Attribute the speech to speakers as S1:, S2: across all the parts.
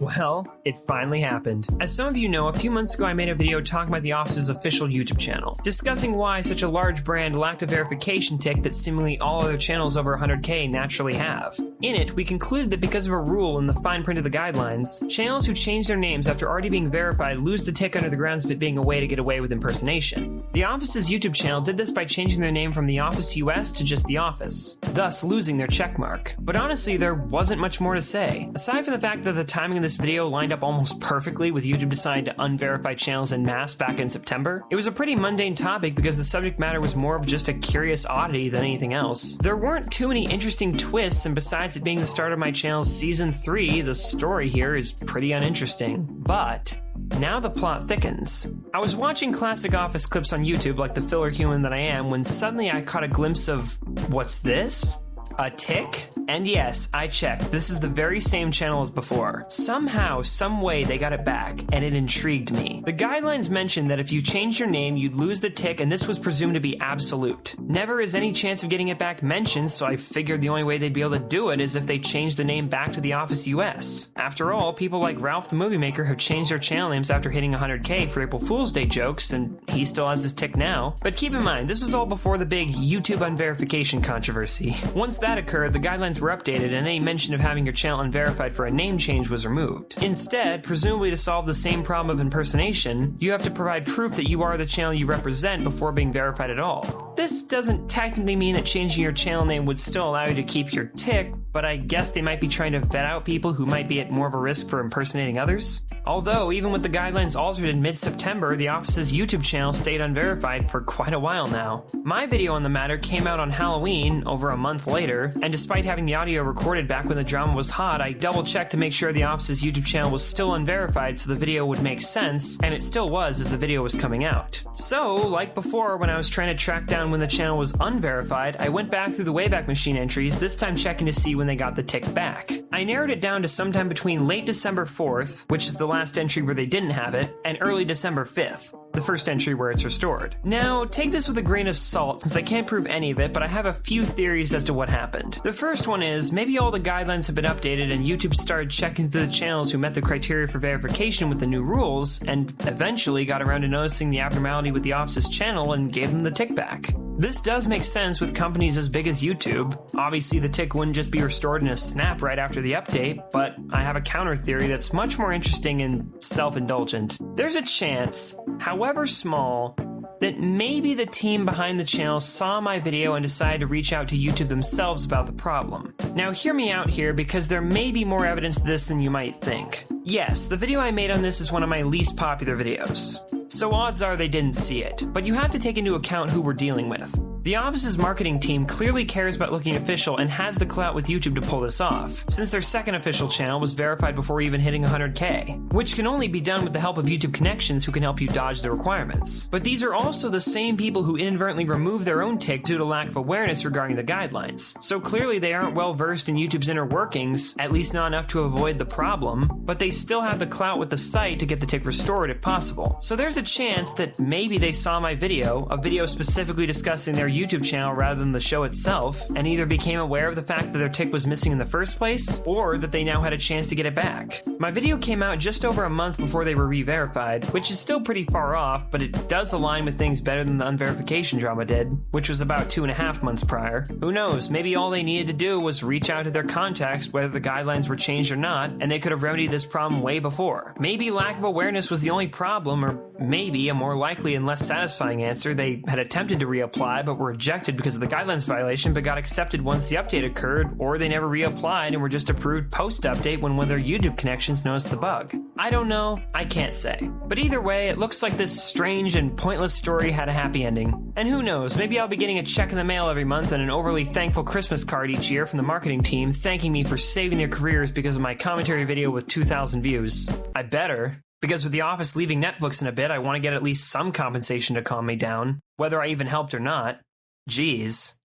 S1: Well, it finally happened. As some of you know, a few months ago I made a video talking about the office's official YouTube channel, discussing why such a large brand lacked a verification tick that seemingly all other channels over 100K naturally have. In it, we concluded that because of a rule in the fine print of the guidelines, channels who change their names after already being verified lose the tick under the grounds of it being a way to get away with impersonation. The Office's YouTube channel did this by changing their name from The Office US to just The Office, thus losing their checkmark. But honestly, there wasn't much more to say. Aside from the fact that the timing of this video lined up almost perfectly with YouTube deciding to unverify channels en masse back in September, it was a pretty mundane topic because the subject matter was more of just a curious oddity than anything else. There weren't too many interesting twists, and besides it being the start of my channel's Season 3, the story here is pretty uninteresting. But now the plot thickens. I was watching classic Office clips on YouTube like the filler human that I am when suddenly I caught a glimpse of, what's this? A tick? And yes, I checked. This is the very same channel as before. Somehow, some way they got it back, and it intrigued me. The guidelines mentioned that if you changed your name, you'd lose the tick, and this was presumed to be absolute. Never is any chance of getting it back mentioned, so I figured the only way they'd be able to do it is if they changed the name back to The Office US. After all, people like Ralph the Movie Maker have changed their channel names after hitting 100K for April Fool's Day jokes, and he still has his tick now. But keep in mind, this was all before the big YouTube unverification controversy. Once that occurred, the guidelines were updated and any mention of having your channel unverified for a name change was removed. Instead, presumably to solve the same problem of impersonation, you have to provide proof that you are the channel you represent before being verified at all. This doesn't technically mean that changing your channel name would still allow you to keep your tick, but I guess they might be trying to vet out people who might be at more of a risk for impersonating others. Although, even with the guidelines altered in mid-September, the Office's YouTube channel stayed unverified for quite a while now. My video on the matter came out on Halloween, over a month later, and despite having the audio recorded back when the drama was hot, I double-checked to make sure the Office's YouTube channel was still unverified so the video would make sense, and it still was as the video was coming out. So, like before when I was trying to track down when the channel was unverified, I went back through the Wayback Machine entries, this time checking to see when they got the tick back. I narrowed it down to sometime between late December 4th, which is the last entry where they didn't have it, and early December 5th. The first entry where it's restored. Now, take this with a grain of salt since I can't prove any of it, but I have a few theories as to what happened. The first one is, maybe all the guidelines have been updated and YouTube started checking through the channels who met the criteria for verification with the new rules, and eventually got around to noticing the abnormality with the Office's channel and gave them the tick back. This does make sense with companies as big as YouTube. Obviously the tick wouldn't just be restored in a snap right after the update, but I have a counter theory that's much more interesting and self-indulgent. There's a chance, however small, that maybe the team behind the channel saw my video and decided to reach out to YouTube themselves about the problem. Now hear me out here because there may be more evidence to this than you might think. Yes, the video I made on this is one of my least popular videos, so odds are they didn't see it, but you have to take into account who we're dealing with. The Office's marketing team clearly cares about looking official and has the clout with YouTube to pull this off, since their second official channel was verified before even hitting 100K, which can only be done with the help of YouTube connections who can help you dodge the requirements. But these are also the same people who inadvertently remove their own tick due to lack of awareness regarding the guidelines. So clearly they aren't well versed in YouTube's inner workings, at least not enough to avoid the problem, but they still have the clout with the site to get the tick restored if possible. So there's a chance that maybe they saw my video, a video specifically discussing their YouTube channel rather than the show itself, and either became aware of the fact that their tick was missing in the first place, or that they now had a chance to get it back. My video came out just over a month before they were re-verified, which is still pretty far off, but it does align with things better than the unverification drama did, which was about 2.5 months prior. Who knows, maybe all they needed to do was reach out to their contacts whether the guidelines were changed or not, and they could have remedied this problem way before. Maybe lack of awareness was the only problem, or maybe a more likely and less satisfying answer, they had attempted to reapply but were rejected because of the guidelines violation but got accepted once the update occurred, or they never reapplied and were just approved post-update when one of their YouTube connections noticed the bug. I don't know, I can't say. But either way, it looks like this strange and pointless story had a happy ending. And who knows, maybe I'll be getting a check in the mail every month and an overly thankful Christmas card each year from the marketing team thanking me for saving their careers because of my commentary video with 2,000 views. I better. Because with The Office leaving Netflix in a bit, I want to get at least some compensation to calm me down, whether I even helped or not. Jeez.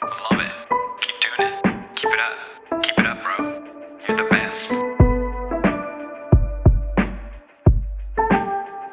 S2: Love it.